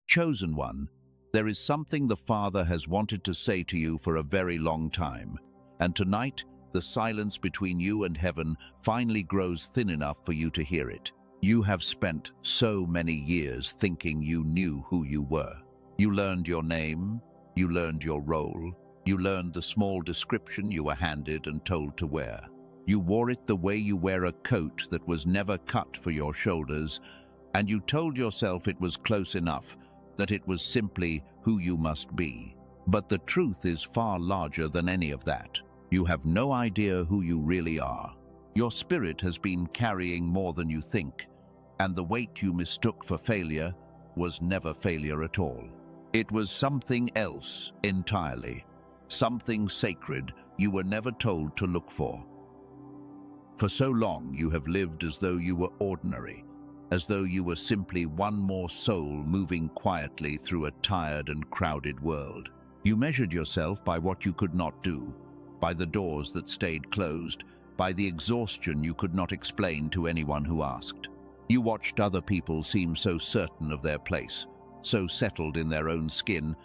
Chosen one, there is something the Father has wanted to say to you for a very long time, and tonight the silence between you and heaven finally grows thin enough for you to hear it. You have spent so many years thinking you knew who you were. You learned your name, you learned your role, you learned the small description you were handed and told to wear. You wore it the way you wear a coat that was never cut for your shoulders, and you told yourself it was close enough, that it was simply who you must be. But the truth is far larger than any of that. You have no idea who you really are. Your spirit has been carrying more than you think, and the weight you mistook for failure was never failure at all. It was something else entirely, something sacred you were never told to look for. For so long you have lived as though you were ordinary, as though you were simply one more soul moving quietly through a tired and crowded world. You measured yourself by what you could not do, by the doors that stayed closed, by the exhaustion you could not explain to anyone who asked. You watched other people seem so certain of their place, so settled in their own skin,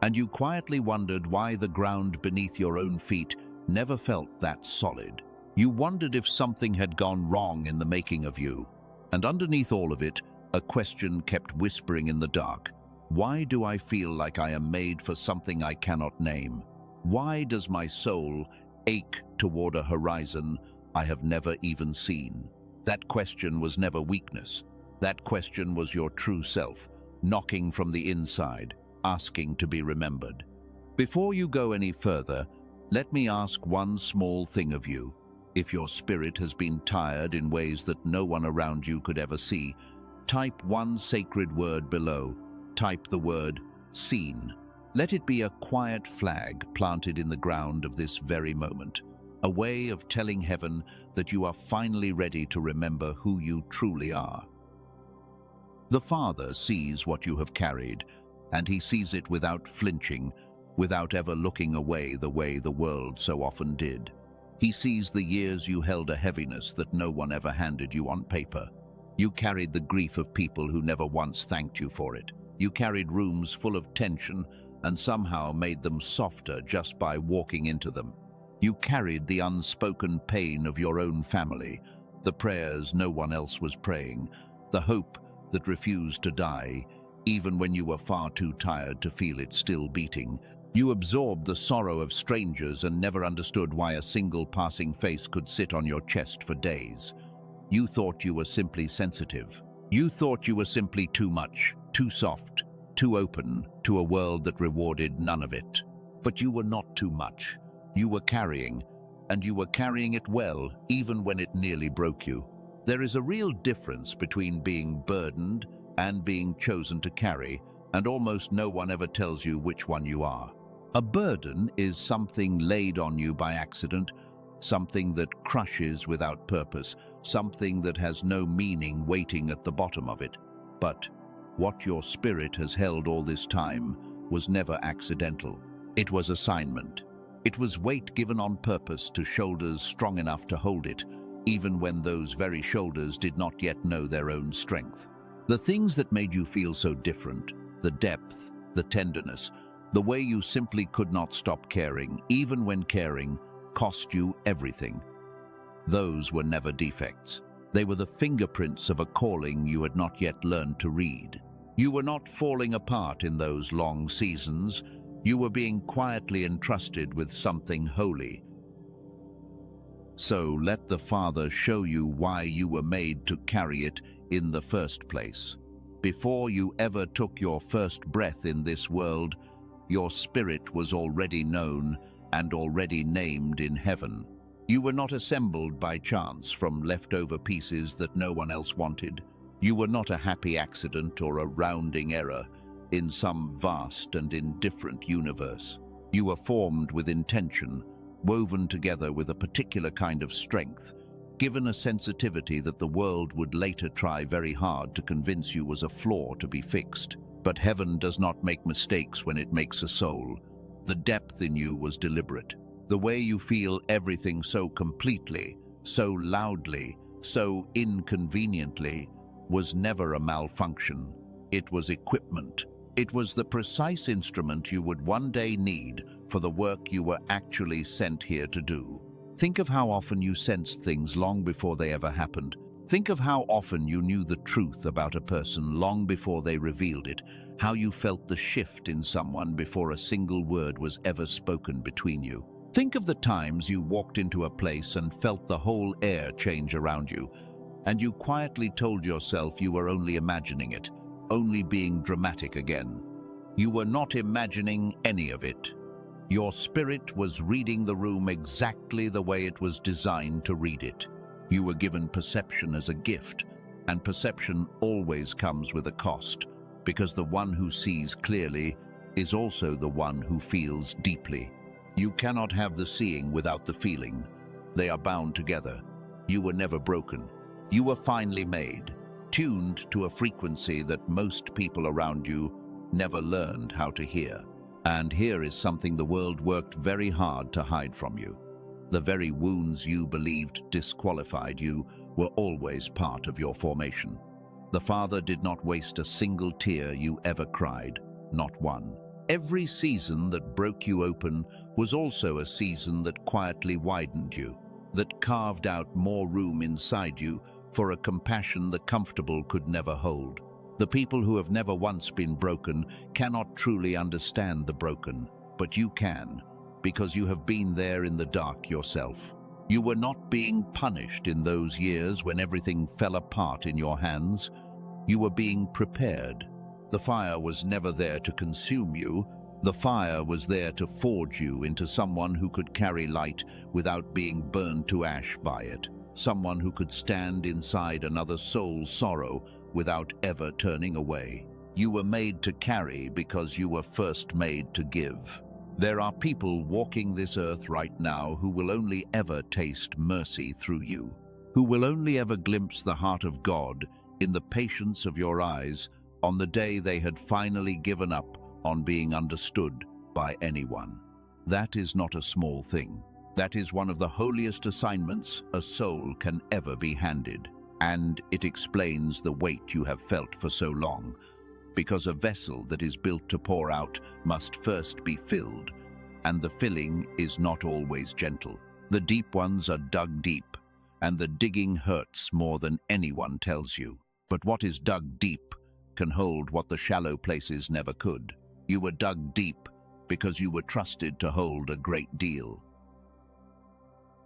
and you quietly wondered why the ground beneath your own feet never felt that solid. You wondered if something had gone wrong in the making of you, and underneath all of it, a question kept whispering in the dark. Why do I feel like I am made for something I cannot name? Why does my soul ache toward a horizon I have never even seen? That question was never weakness. That question was your true self, knocking from the inside, asking to be remembered. Before you go any further, let me ask one small thing of you. If your spirit has been tired in ways that no one around you could ever see, type one sacred word below. Type the word seen. Let it be a quiet flag planted in the ground of this very moment, a way of telling heaven that you are finally ready to remember who you truly are. The Father sees what you have carried, and he sees it without flinching, without ever looking away the way the world so often did. He sees the years you held a heaviness that no one ever handed you on paper. You carried the grief of people who never once thanked you for it. You carried rooms full of tension and somehow made them softer just by walking into them. You carried the unspoken pain of your own family, the prayers no one else was praying, the hope that refused to die, even when you were far too tired to feel it still beating. You absorbed the sorrow of strangers and never understood why a single passing face could sit on your chest for days. You thought you were simply sensitive. You thought you were simply too much, too soft, too open to a world that rewarded none of it. But you were not too much. You were carrying, and you were carrying it well, even when it nearly broke you. There is a real difference between being burdened and being chosen to carry, and almost no one ever tells you which one you are. A burden is something laid on you by accident, something that crushes without purpose, something that has no meaning waiting at the bottom of it. But what your spirit has held all this time was never accidental. It was assignment. It was weight given on purpose to shoulders strong enough to hold it, even when those very shoulders did not yet know their own strength. The things that made you feel so different, the depth, the tenderness, the way you simply could not stop caring, even when caring cost you everything. Those were never defects. They were the fingerprints of a calling you had not yet learned to read. You were not falling apart in those long seasons. You were being quietly entrusted with something holy. So let the Father show you why you were made to carry it in the first place. Before you ever took your first breath in this world, your spirit was already known and already named in heaven. You were not assembled by chance from leftover pieces that no one else wanted. You were not a happy accident or a rounding error in some vast and indifferent universe. You were formed with intention, woven together with a particular kind of strength, given a sensitivity that the world would later try very hard to convince you was a flaw to be fixed. But heaven does not make mistakes when it makes a soul. The depth in you was deliberate. The way you feel everything so completely, so loudly, so inconveniently, was never a malfunction. It was equipment. It was the precise instrument you would one day need for the work you were actually sent here to do. Think of how often you sensed things long before they ever happened. Think of how often you knew the truth about a person long before they revealed it, how you felt the shift in someone before a single word was ever spoken between you. Think of the times you walked into a place and felt the whole air change around you, and you quietly told yourself you were only imagining it, only being dramatic again. You were not imagining any of it. Your spirit was reading the room exactly the way it was designed to read it. You were given perception as a gift, and perception always comes with a cost, because the one who sees clearly is also the one who feels deeply. You cannot have the seeing without the feeling. They are bound together. You were never broken. You were finely made, tuned to a frequency that most people around you never learned how to hear. And here is something the world worked very hard to hide from you. The very wounds you believed disqualified you were always part of your formation. The Father did not waste a single tear you ever cried, not one. Every season that broke you open was also a season that quietly widened you, that carved out more room inside you for a compassion the comfortable could never hold. The people who have never once been broken cannot truly understand the broken, but you can, because you have been there in the dark yourself. You were not being punished in those years when everything fell apart in your hands. You were being prepared. The fire was never there to consume you. The fire was there to forge you into someone who could carry light without being burned to ash by it. Someone who could stand inside another soul's sorrow without ever turning away. You were made to carry because you were first made to give. There are people walking this earth right now who will only ever taste mercy through you, who will only ever glimpse the heart of God in the patience of your eyes on the day they had finally given up on being understood by anyone. That is not a small thing. That is one of the holiest assignments a soul can ever be handed. And it explains the weight you have felt for so long, because a vessel that is built to pour out must first be filled, and the filling is not always gentle. The deep ones are dug deep, and the digging hurts more than anyone tells you. But what is dug deep can hold what the shallow places never could. You were dug deep because you were trusted to hold a great deal.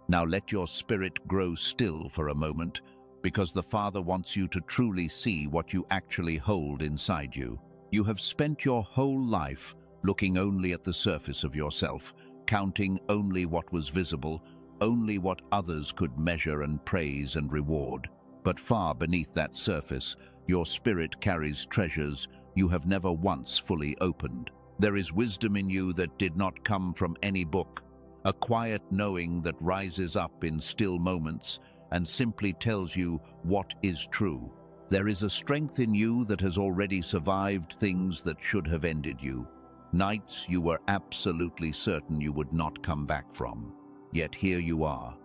Now let your spirit grow still for a moment, because the Father wants you to truly see what you actually hold inside you. You have spent your whole life looking only at the surface of yourself, counting only what was visible, only what others could measure and praise and reward. But far beneath that surface, your spirit carries treasures you have never once fully opened. There is wisdom in you that did not come from any book, a quiet knowing that rises up in still moments and simply tells you what is true. There is a strength in you that has already survived things that should have ended you, nights you were absolutely certain you would not come back from. Yet here you are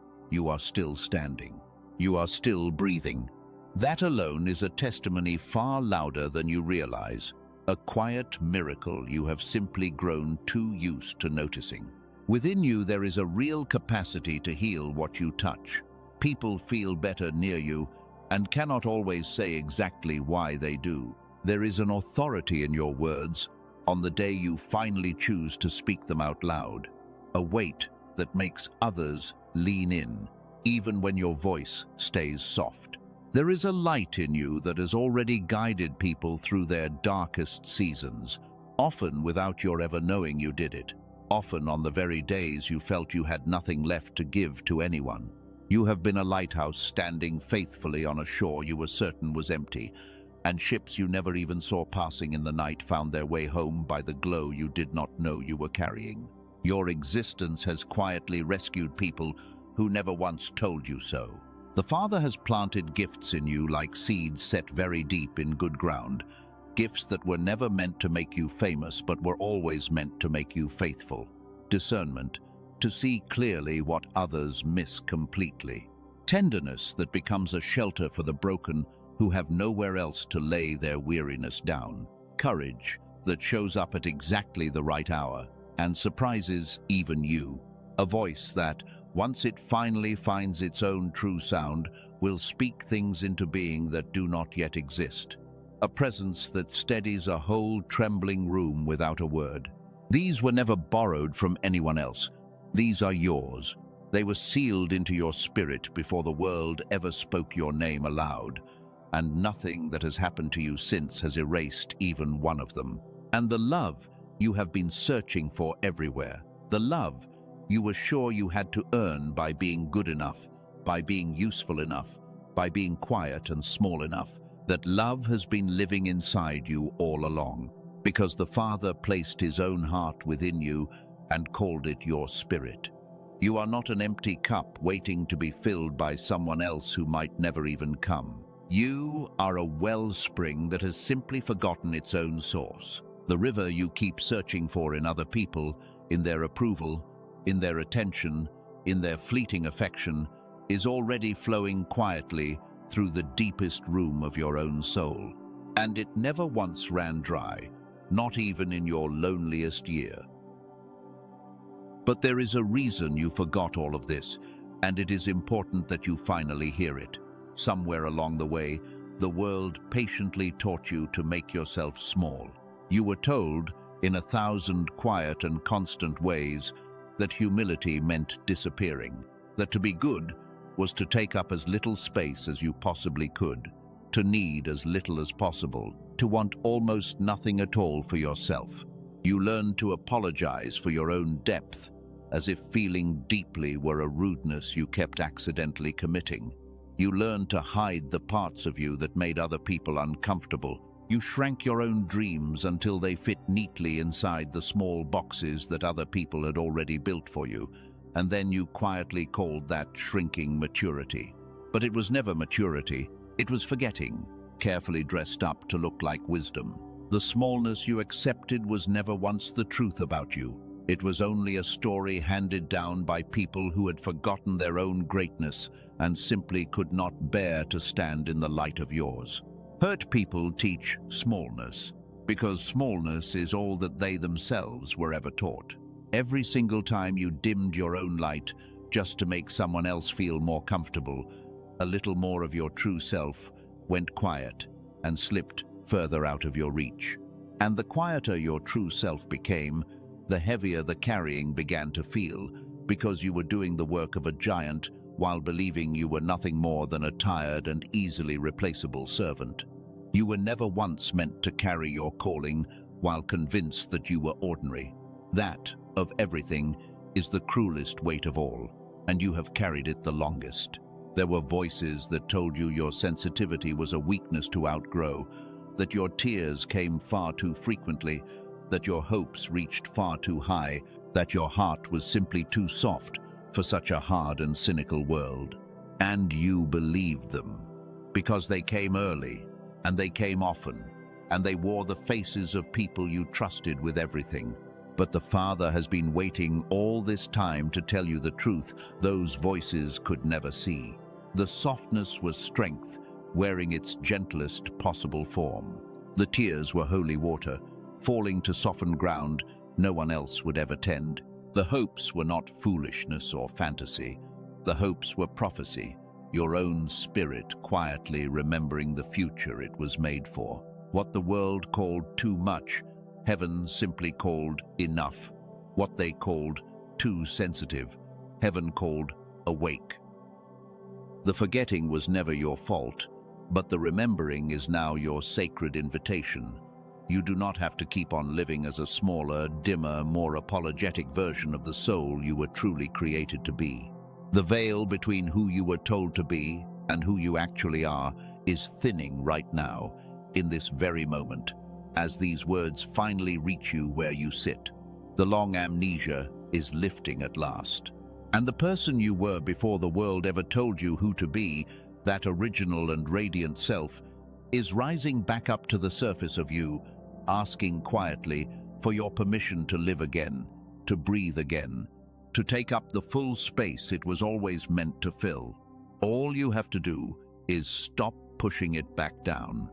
still standing, you are still breathing. That alone is a testimony far louder than you realize, a quiet miracle you have simply grown too used to noticing. Within you there is a real capacity to heal what you touch. People feel better near you and cannot always say exactly why they do. There is an authority in your words on the day you finally choose to speak them out loud, a weight that makes others lean in, even when your voice stays soft. There is a light in you that has already guided people through their darkest seasons, often without your ever knowing you did it, often on the very days you felt you had nothing left to give to anyone. You have been a lighthouse standing faithfully on a shore you were certain was empty, and ships you never even saw passing in the night found their way home by the glow you did not know you were carrying. Your existence has quietly rescued people who never once told you so. The Father has planted gifts in you like seeds set very deep in good ground, gifts that were never meant to make you famous but were always meant to make you faithful. Discernment, to see clearly what others miss completely. Tenderness that becomes a shelter for the broken who have nowhere else to lay their weariness down. Courage that shows up at exactly the right hour and surprises even you. A voice that, once it finally finds its own true sound, will speak things into being that do not yet exist. A presence that steadies a whole trembling room without a word. These were never borrowed from anyone else. These are yours. They were sealed into your spirit before the world ever spoke your name aloud, and nothing that has happened to you since has erased even one of them. And the love you have been searching for everywhere, the love you were sure you had to earn by being good enough, by being useful enough, by being quiet and small enough, that love has been living inside you all along, because the Father placed his own heart within you and called it your spirit. You are not an empty cup waiting to be filled by someone else who might never even come. You are a wellspring that has simply forgotten its own source. The river you keep searching for in other people, in their approval, in their attention, in their fleeting affection, is already flowing quietly through the deepest room of your own soul. And it never once ran dry, not even in your loneliest year. But there is a reason you forgot all of this, and it is important that you finally hear it. Somewhere along the way, the world patiently taught you to make yourself small. You were told, in 1,000 quiet and constant ways, that humility meant disappearing, that to be good was to take up as little space as you possibly could, to need as little as possible, to want almost nothing at all for yourself. You learned to apologize for your own depth, as if feeling deeply were a rudeness you kept accidentally committing. You learned to hide the parts of you that made other people uncomfortable. You shrank your own dreams until they fit neatly inside the small boxes that other people had already built for you, and then you quietly called that shrinking maturity. But it was never maturity, it was forgetting, carefully dressed up to look like wisdom. The smallness you accepted was never once the truth about you. It was only a story handed down by people who had forgotten their own greatness and simply could not bear to stand in the light of yours. Hurt people teach smallness, because smallness is all that they themselves were ever taught. Every single time you dimmed your own light just to make someone else feel more comfortable, a little more of your true self went quiet and slipped further out of your reach. And the quieter your true self became, the heavier the carrying began to feel, because you were doing the work of a giant while believing you were nothing more than a tired and easily replaceable servant. You were never once meant to carry your calling while convinced that you were ordinary. That, of everything, is the cruelest weight of all, and you have carried it the longest. There were voices that told you your sensitivity was a weakness to outgrow, that your tears came far too frequently, that your hopes reached far too high, that your heart was simply too soft for such a hard and cynical world. And you believed them, because they came early, and they came often, and they wore the faces of people you trusted with everything. But the Father has been waiting all this time to tell you the truth those voices could never see. The softness was strength, wearing its gentlest possible form. The tears were holy water, falling to soften ground no one else would ever tend. The hopes were not foolishness or fantasy. The hopes were prophecy, your own spirit quietly remembering the future it was made for. What the world called too much, heaven simply called enough. What they called too sensitive, heaven called awake. The forgetting was never your fault, but the remembering is now your sacred invitation. You do not have to keep on living as a smaller, dimmer, more apologetic version of the soul you were truly created to be. The veil between who you were told to be and who you actually are is thinning right now, in this very moment, as these words finally reach you where you sit. The long amnesia is lifting at last. And the person you were before the world ever told you who to be, that original and radiant self, is rising back up to the surface of you, asking quietly for your permission to live again, to breathe again, to take up the full space it was always meant to fill. All you have to do is stop pushing it back down.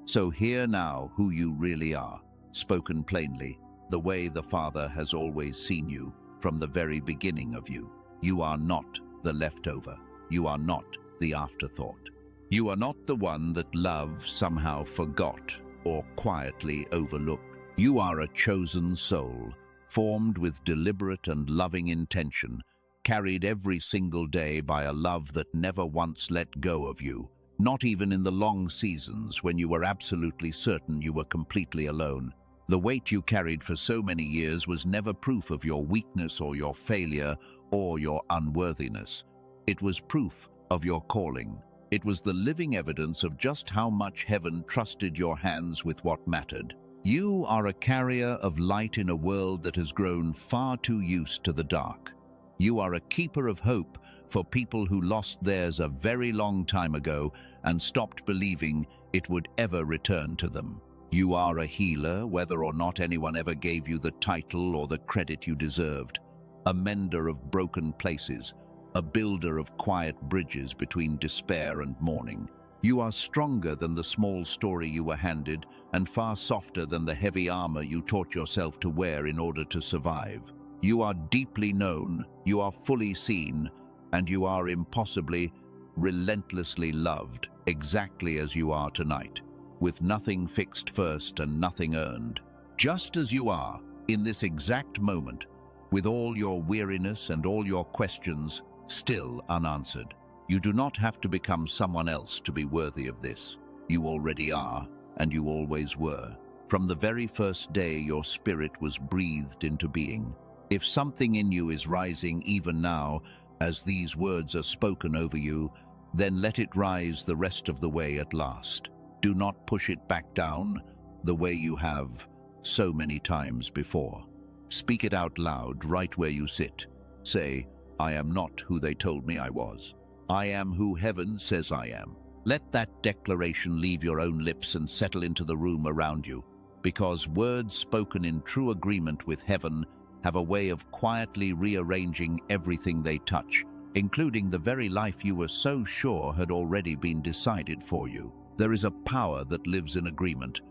So hear now who you really are, spoken plainly, the way the Father has always seen you from the very beginning of you. You are not the leftover. You are not the afterthought. You are not the one that love somehow forgot or quietly overlooked. You are a chosen soul, formed with deliberate and loving intention, carried every single day by a love that never once let go of you, not even in the long seasons when you were absolutely certain you were completely alone. The weight you carried for so many years was never proof of your weakness or your failure or your unworthiness. It was proof of your calling. It was the living evidence of just how much heaven trusted your hands with what mattered. You are a carrier of light in a world that has grown far too used to the dark. You are a keeper of hope for people who lost theirs a very long time ago and stopped believing it would ever return to them. You are a healer, whether or not anyone ever gave you the title or the credit you deserved. A mender of broken places, a builder of quiet bridges between despair and mourning. You are stronger than the small story you were handed and far softer than the heavy armor you taught yourself to wear in order to survive. You are deeply known, you are fully seen, and you are impossibly, relentlessly loved, exactly as you are tonight, with nothing fixed first and nothing earned. Just as you are, in this exact moment, with all your weariness and all your questions still unanswered. You do not have to become someone else to be worthy of this. You already are, and you always were. From the very first day your spirit was breathed into being. If something in you is rising even now, as these words are spoken over you, then let it rise the rest of the way at last. Do not push it back down the way you have so many times before. Speak it out loud right where you sit. Say, I am not who they told me I was. I am who heaven says I am. Let that declaration leave your own lips and settle into the room around you, because words spoken in true agreement with heaven have a way of quietly rearranging everything they touch, including the very life you were so sure had already been decided for you. There is a power that lives in agreement,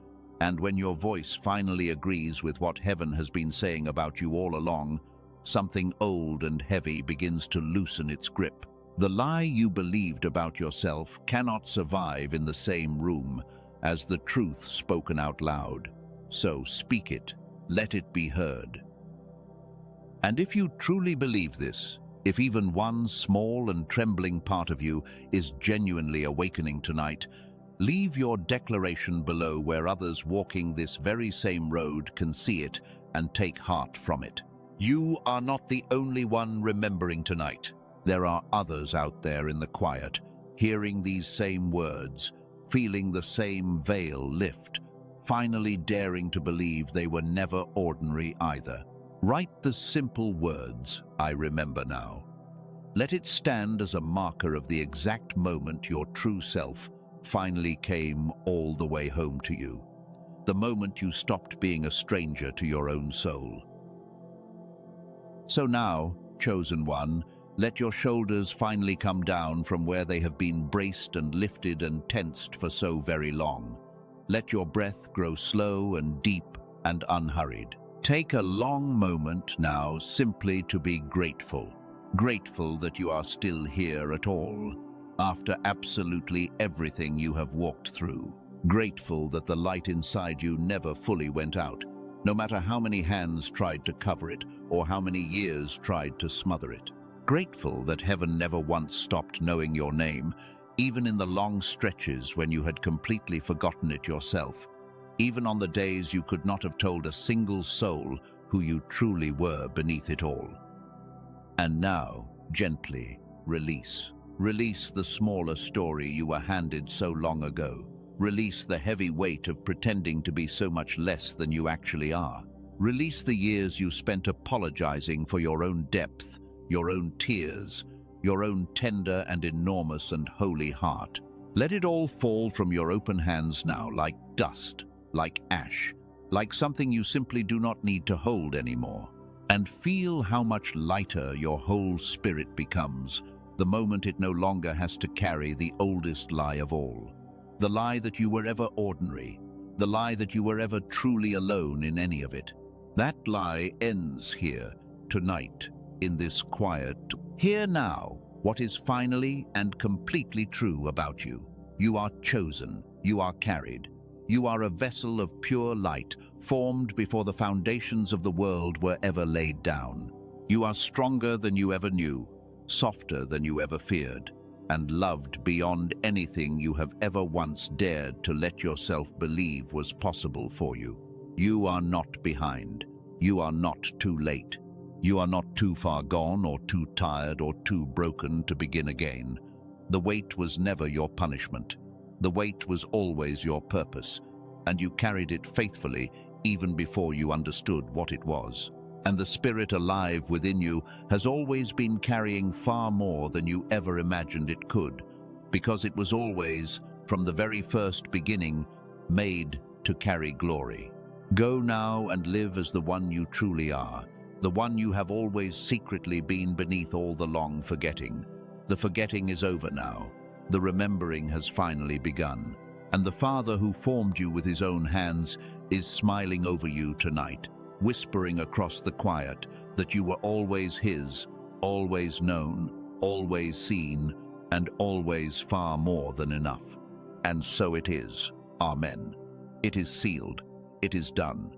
and when your voice finally agrees with what heaven has been saying about you all along, something old and heavy begins to loosen its grip. The lie you believed about yourself cannot survive in the same room as the truth spoken out loud. So speak it, let it be heard. And if you truly believe this, if even one small and trembling part of you is genuinely awakening tonight, leave your declaration below where others walking this very same road can see it and take heart from it. You are not the only one remembering tonight. There are others out there in the quiet, hearing these same words, feeling the same veil lift, finally daring to believe they were never ordinary either. Write the simple words, I remember now. Let it stand as a marker of the exact moment your true self finally came all the way home to you. The moment you stopped being a stranger to your own soul. So now, chosen one, let your shoulders finally come down from where they have been braced and lifted and tensed for so very long. Let your breath grow slow and deep and unhurried. Take a long moment now simply to be grateful. Grateful that you are still here at all, after absolutely everything you have walked through. Grateful that the light inside you never fully went out, no matter how many hands tried to cover it or how many years tried to smother it. Grateful that heaven never once stopped knowing your name, even in the long stretches when you had completely forgotten it yourself, even on the days you could not have told a single soul who you truly were beneath it all. And now, gently, release. Release the smaller story you were handed so long ago. Release the heavy weight of pretending to be so much less than you actually are. Release the years you spent apologizing for your own depth, your own tears, your own tender and enormous and holy heart. Let it all fall from your open hands now like dust, like ash, like something you simply do not need to hold anymore. And feel how much lighter your whole spirit becomes the moment it no longer has to carry the oldest lie of all. the lie that you were ever ordinary, the lie that you were ever truly alone in any of it. That lie ends here, tonight, in this quiet. Hear now what is finally and completely true about you. You are chosen, you are carried. You are a vessel of pure light, formed before the foundations of the world were ever laid down. You are stronger than you ever knew, softer than you ever feared, and loved beyond anything you have ever once dared to let yourself believe was possible for you. You are not behind. You are not too late. You are not too far gone or too tired or too broken to begin again. The wait was never your punishment. The wait was always your purpose, and you carried it faithfully even before you understood what it was. And the spirit alive within you has always been carrying far more than you ever imagined it could, because it was always, from the very first beginning, made to carry glory. Go now and live as the one you truly are, the one you have always secretly been beneath all the long forgetting. The forgetting is over now. The remembering has finally begun, and the Father who formed you with his own hands is smiling over you tonight, whispering across the quiet that you were always his, always known, always seen, and always far more than enough. And so it is. Amen. It is sealed. It is done.